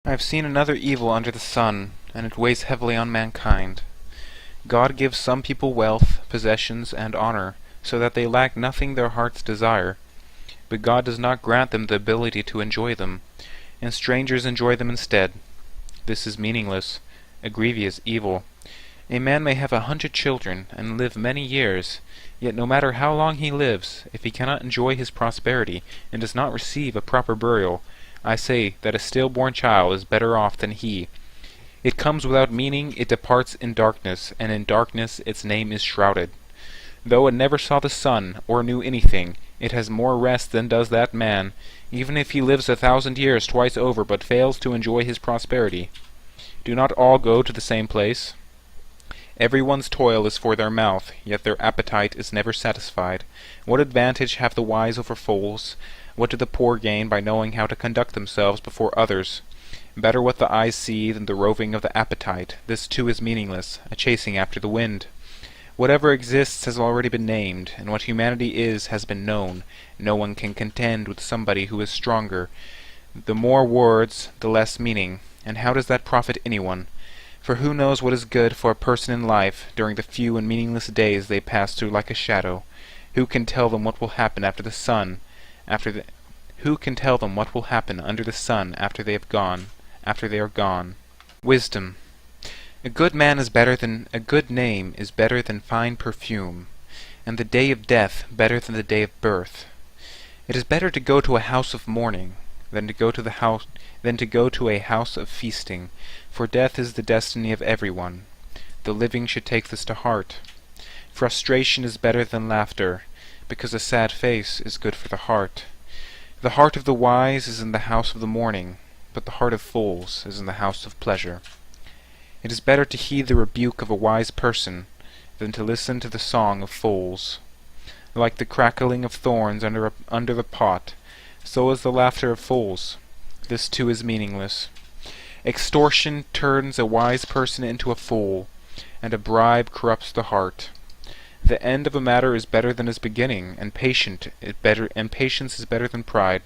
I have seen another evil under the sun, and it weighs heavily on mankind. God gives some people wealth, possessions, and honor, so that they lack nothing their hearts desire. But God does not grant them the ability to enjoy them, and strangers enjoy them instead. This is meaningless, a grievous evil. A man may have 100 children, and live many years, yet no matter how long he lives, if he cannot enjoy his prosperity, and does not receive a proper burial, I say that a stillborn child is better off than he. It comes without meaning, it departs in darkness, and in darkness its name is shrouded. Though it never saw the sun, or knew anything, it has more rest than does that man, even if he lives 1,000 years twice over, but fails to enjoy his prosperity. Do not all go to the same place? Every one's toil is for their mouth, yet their appetite is never satisfied. What advantage have the wise over fools? What do the poor gain by knowing how to conduct themselves before others? Better what the eyes see than the roving of the appetite. This too is meaningless, a chasing after the wind. Whatever exists has already been named, and what humanity is has been known. No one can contend with somebody who is stronger. The more words, the less meaning, and how does that profit anyone? For who knows what is good for a person in life during the few and meaningless days they pass through like a shadow? Who can tell them what will happen after the sun? Who can tell them what will happen under the sun after they are gone? Wisdom. A good name is better than fine perfume, and the day of death better than the day of birth. It is better to go to a house of mourning than to go to a house of feasting, for death is the destiny of everyone. The living should take this to heart. Frustration is better than laughter, because a sad face is good for the heart. The heart of the wise is in the house of the mourning, but the heart of fools is in the house of pleasure. It is better to heed the rebuke of a wise person than to listen to the song of fools. Like the crackling of thorns under the pot, so is the laughter of fools. This too is meaningless. Extortion turns a wise person into a fool, and a bribe corrupts the heart. The end of a matter is better than its beginning, and patience is better than pride.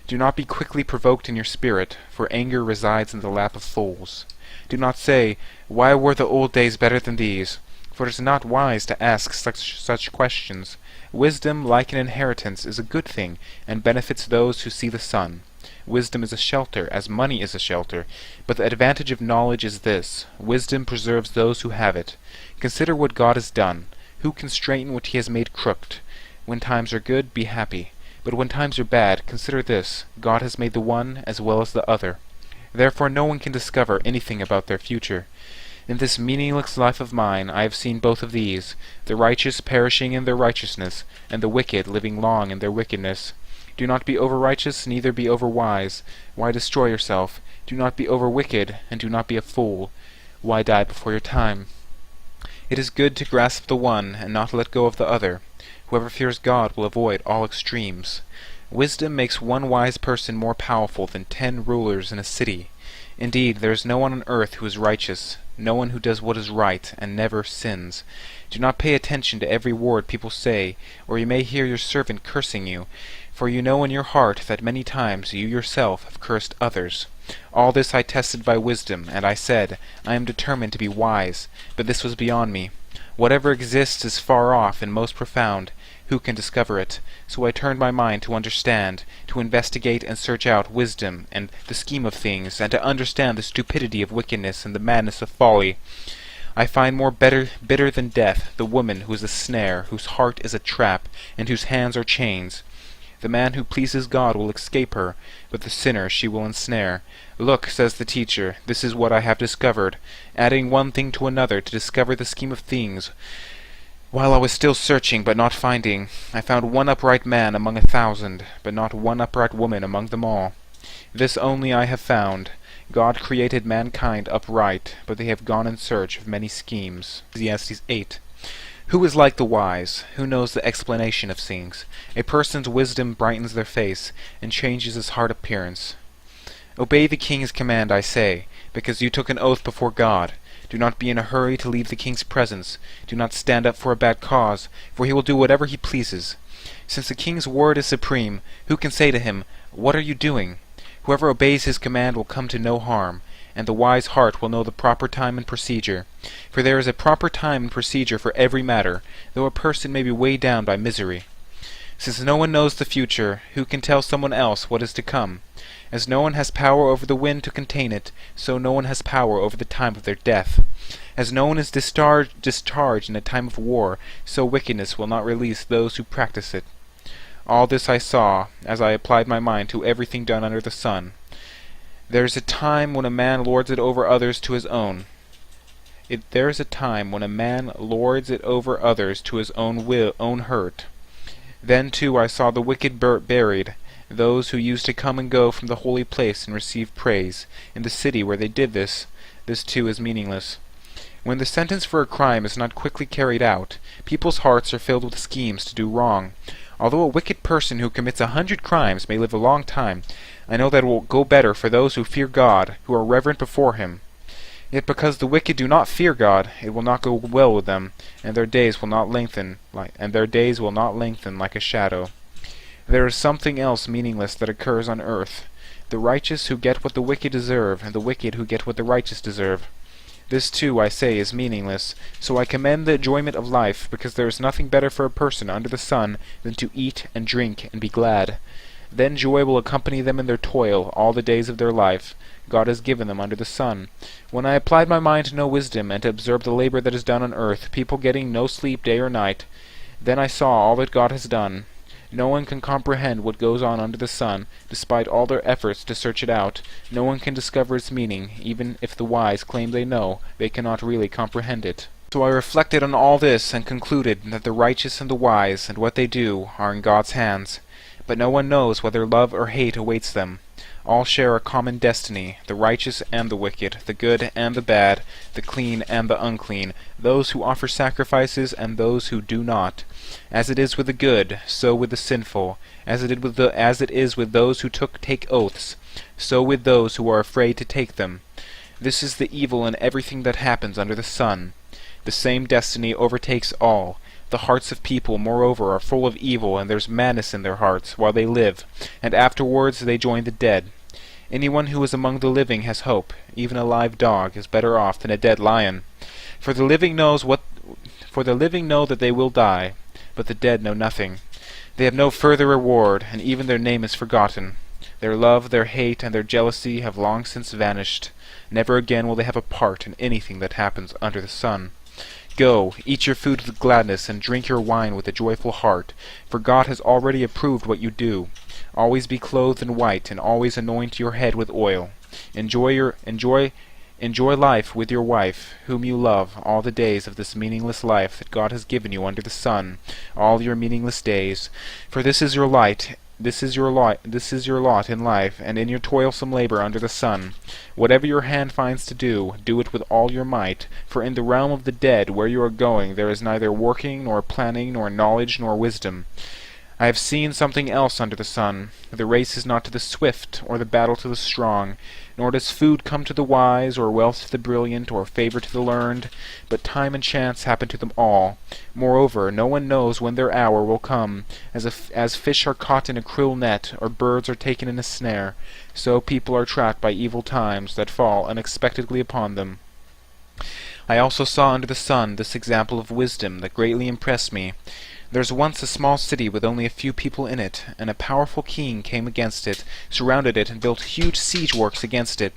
Do not be quickly provoked in your spirit, for anger resides in the lap of fools. Do not say, "Why were the old days better than these?" For it is not wise to ask such questions. Wisdom, like an inheritance, is a good thing, and benefits those who see the sun. Wisdom is a shelter, as money is a shelter, but the advantage of knowledge is this: wisdom preserves those who have it. Consider what God has done. Who can straighten what he has made crooked? When times are good, be happy. But when times are bad, consider this: God has made the one as well as the other. Therefore no one can discover anything about their future. In this meaningless life of mine I have seen both of these, the righteous perishing in their righteousness, and the wicked living long in their wickedness. Do not be over-righteous, neither be over-wise. Why destroy yourself? Do not be over-wicked, and do not be a fool. Why die before your time? It is good to grasp the one, and not let go of the other. Whoever fears God will avoid all extremes. Wisdom makes one wise person more powerful than 10 rulers in a city. Indeed, there is no one on earth who is righteous, no one who does what is right, and never sins. Do not pay attention to every word people say, or you may hear your servant cursing you, for you know in your heart that many times you yourself have cursed others. All this I tested by wisdom, and I said, I am determined to be wise, but this was beyond me. Whatever exists is far off and most profound. Who can discover it? So I turned my mind to understand, to investigate and search out wisdom and the scheme of things, and to understand the stupidity of wickedness and the madness of folly. I find more bitter than death the woman who is a snare, whose heart is a trap, and whose hands are chains. The man who pleases God will escape her, but the sinner she will ensnare. Look, says the teacher, this is what I have discovered, adding one thing to another to discover the scheme of things. While I was still searching, but not finding, I found one upright man among 1,000, but not one upright woman among them all. This only I have found: God created mankind upright, but they have gone in search of many schemes. Ecclesiastes 8. Who is like the wise? Who knows the explanation of things? A person's wisdom brightens their face, and changes his hard appearance. Obey the king's command, I say, because you took an oath before God. Do not be in a hurry to leave the king's presence. Do not stand up for a bad cause, for he will do whatever he pleases. Since the king's word is supreme, who can say to him, "What are you doing?" Whoever obeys his command will come to no harm, and the wise heart will know the proper time and procedure. For there is a proper time and procedure for every matter, though a person may be weighed down by misery. Since no one knows the future, who can tell someone else what is to come? As no one has power over the wind to contain it, so no one has power over the time of their death. As no one is discharged in a time of war, so wickedness will not release those who practice it. All this I saw, as I applied my mind to everything done under the sun. There is a time when a man lords it over others to his own. There is a time when a man lords it over others to his own hurt. Then too I saw the wicked buried, those who used to come and go from the holy place and receive praise. In the city where they did this too is meaningless. When the sentence for a crime is not quickly carried out, people's hearts are filled with schemes to do wrong. Although a wicked person who commits 100 crimes may live a long time, I know that it will go better for those who fear God, who are reverent before him. Yet because the wicked do not fear God, it will not go well with them, and their days will not lengthen like a shadow. There is something else meaningless that occurs on earth: the righteous who get what the wicked deserve, and the wicked who get what the righteous deserve. This too, I say, is meaningless, so I commend the enjoyment of life, because there is nothing better for a person under the sun than to eat and drink and be glad. Then joy will accompany them in their toil all the days of their life God has given them under the sun. When I applied my mind to know wisdom, and to observe the labor that is done on earth, people getting no sleep day or night, then I saw all that God has done. No one can comprehend what goes on under the sun, despite all their efforts to search it out. No one can discover its meaning. Even if the wise claim they know, they cannot really comprehend it. So I reflected on all this, and concluded that the righteous and the wise, and what they do, are in God's hands. But no one knows whether love or hate awaits them. All share a common destiny, the righteous and the wicked, the good and the bad, the clean and the unclean, those who offer sacrifices and those who do not. As it is with the good, so with the sinful. As it is with those who take oaths, so with those who are afraid to take them. This is the evil in everything that happens under the sun. The same destiny overtakes all. The hearts of people, moreover, are full of evil, and there's madness in their hearts while they live, and afterwards they join the dead. Anyone who is among the living has hope. Even a live dog is better off than a dead lion. For the living know that they will die, but the dead know nothing. They have no further reward, and even their name is forgotten. Their love, their hate, and their jealousy have long since vanished. Never again will they have a part in anything that happens under the sun. Go, eat your food with gladness, and drink your wine with a joyful heart, for God has already approved what you do. Always be clothed in white, and always anoint your head with oil. Enjoy life with your wife, whom you love, all the days of this meaningless life that God has given you under the sun, all your meaningless days. For this is your light. This is your lot in life, and in your toilsome labor under the sun. Whatever your hand finds to do, do it with all your might, for in the realm of the dead, where you are going, there is neither working, nor planning, nor knowledge, nor wisdom. I have seen something else under the sun. The race is not to the swift, or the battle to the strong, nor does food come to the wise, or wealth to the brilliant, or favor to the learned, but time and chance happen to them all. Moreover, no one knows when their hour will come. As fish are caught in a cruel net, or birds are taken in a snare, so people are trapped by evil times that fall unexpectedly upon them. I also saw under the sun this example of wisdom that greatly impressed me. There was once a small city with only a few people in it, and a powerful king came against it, surrounded it, and built huge siege works against it.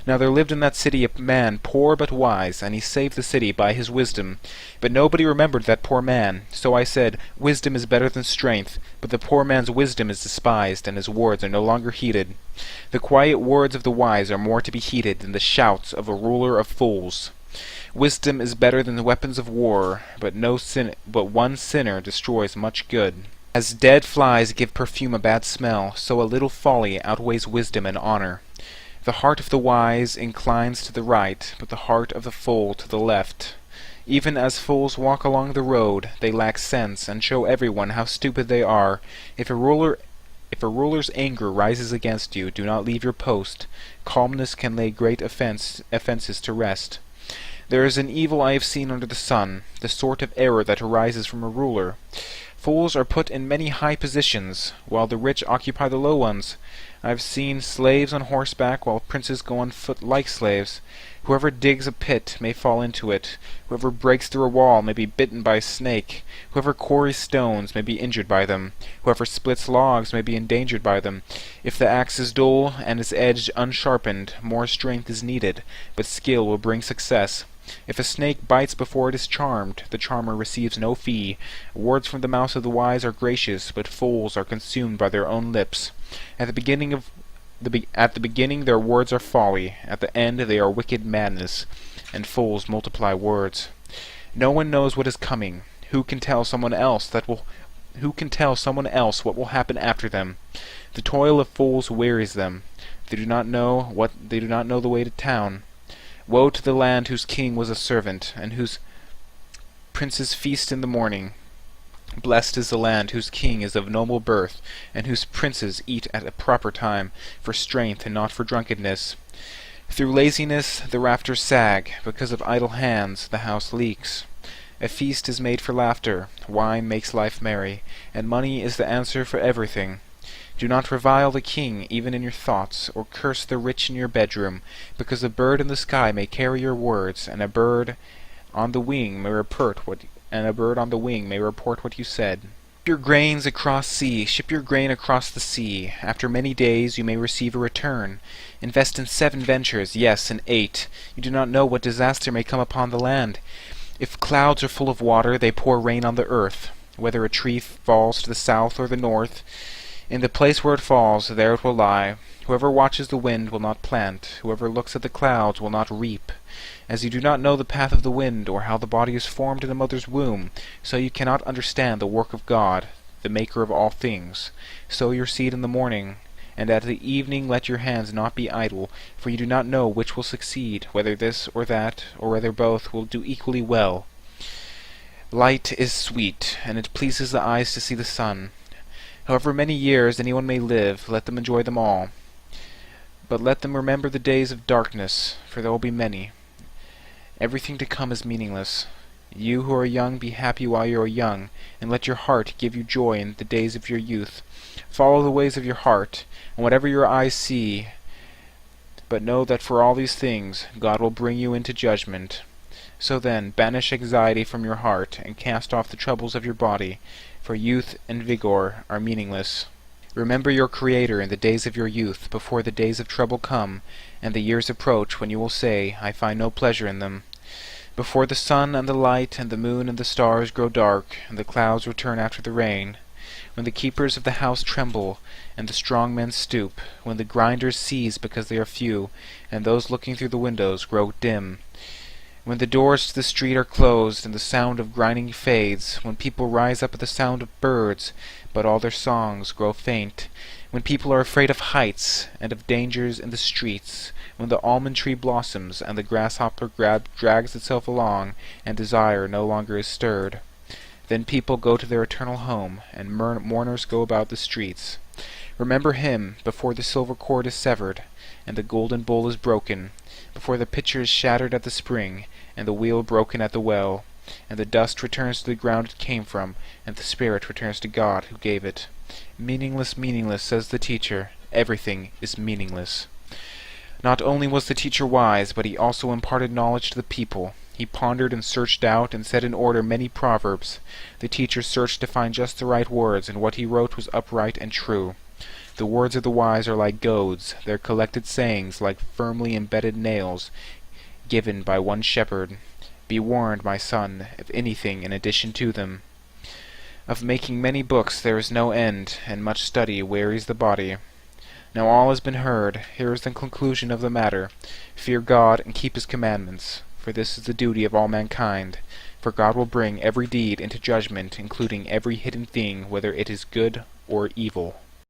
Now there lived in that city a man poor but wise, and he saved the city by his wisdom. But nobody remembered that poor man. So I said, Wisdom is better than strength, but the poor man's wisdom is despised, and his words are no longer heeded. The quiet words of the wise are more to be heeded than the shouts of a ruler of fools. Wisdom is better than the weapons of war, but one sinner destroys much good. As dead flies give perfume a bad smell, so a little folly outweighs wisdom and honor. The heart of the wise inclines to the right, but the heart of the fool to the left. Even as fools walk along the road, they lack sense, and show everyone how stupid they are. If a ruler's anger rises against you, do not leave your post. Calmness can lay great offenses to rest. There is an evil I have seen under the sun, the sort of error that arises from a ruler. Fools are put in many high positions, while the rich occupy the low ones. I've seen slaves on horseback while princes go on foot like slaves. Whoever digs a pit may fall into it. Whoever breaks through a wall may be bitten by a snake. Whoever quarries stones may be injured by them. Whoever splits logs may be endangered by them. If the axe is dull and its edge unsharpened, more strength is needed, but skill will bring success. If a snake bites before it is charmed, the charmer receives no fee. Words from the mouth of the wise are gracious, but fools are consumed by their own lips. At the beginning their words are folly, at the end they are wicked madness, and fools multiply words. No one knows what is coming. Who can tell someone else what will happen after them? The toil of fools wearies them. They do not know the way to town. Woe to the land whose king was a servant, and whose princes feast in the morning. Blessed is the land whose king is of noble birth, and whose princes eat at a proper time, for strength and not for drunkenness. Through laziness the rafters sag, because of idle hands the house leaks. A feast is made for laughter, wine makes life merry, and money is the answer for everything. Do not revile the king even in your thoughts, or curse the rich in your bedroom, because a bird in the sky may carry your words, and a bird on the wing may report what you said. Ship your grain across the sea. After many days you may receive a return. Invest in 7 ventures, yes, in 8. You do not know what disaster may come upon the land. If clouds are full of water, they pour rain on the earth. Whether a tree falls to the south or the north, in the place where it falls, there it will lie. Whoever watches the wind will not plant. Whoever looks at the clouds will not reap. As you do not know the path of the wind, or how the body is formed in the mother's womb, so you cannot understand the work of God, the Maker of all things. Sow your seed in the morning, and at the evening let your hands not be idle, for you do not know which will succeed, whether this or that, or whether both will do equally well. Light is sweet, and it pleases the eyes to see the sun. However many years anyone may live, let them enjoy them all. But let them remember the days of darkness, for there will be many. Everything to come is meaningless. You who are young, be happy while you are young, and let your heart give you joy in the days of your youth. Follow the ways of your heart, and whatever your eyes see. But know that for all these things God will bring you into judgment. So then, banish anxiety from your heart, and cast off the troubles of your body, for youth and vigor are meaningless. Remember your Creator in the days of your youth, before the days of trouble come, and the years approach when you will say, I find no pleasure in them. Before the sun and the light and the moon and the stars grow dark, and the clouds return after the rain, when the keepers of the house tremble, and the strong men stoop, when the grinders cease because they are few, and those looking through the windows grow dim, when the doors to the street are closed, and the sound of grinding fades, when people rise up at the sound of birds, but all their songs grow faint, when people are afraid of heights, and of dangers in the streets, when the almond tree blossoms, and the grasshopper drags itself along, and desire no longer is stirred. Then people go to their eternal home, and mourners go about the streets. Remember him before the silver cord is severed, and the golden bowl is broken, before the pitcher is shattered at the spring, and the wheel broken at the well, and the dust returns to the ground it came from, and the spirit returns to God who gave it. Meaningless, meaningless, says the teacher. Everything is meaningless. Not only was the teacher wise, but he also imparted knowledge to the people. He pondered and searched out and set in order many proverbs. The teacher searched to find just the right words, and what he wrote was upright and true. The words of the wise are like goads, their collected sayings like firmly embedded nails, given by one shepherd. Be warned, my son, of anything in addition to them. Of making many books there is no end, and much study wearies the body. Now all has been heard. Here is the conclusion of the matter. Fear God and keep his commandments, for this is the duty of all mankind. For God will bring every deed into judgment, including every hidden thing, whether it is good or evil.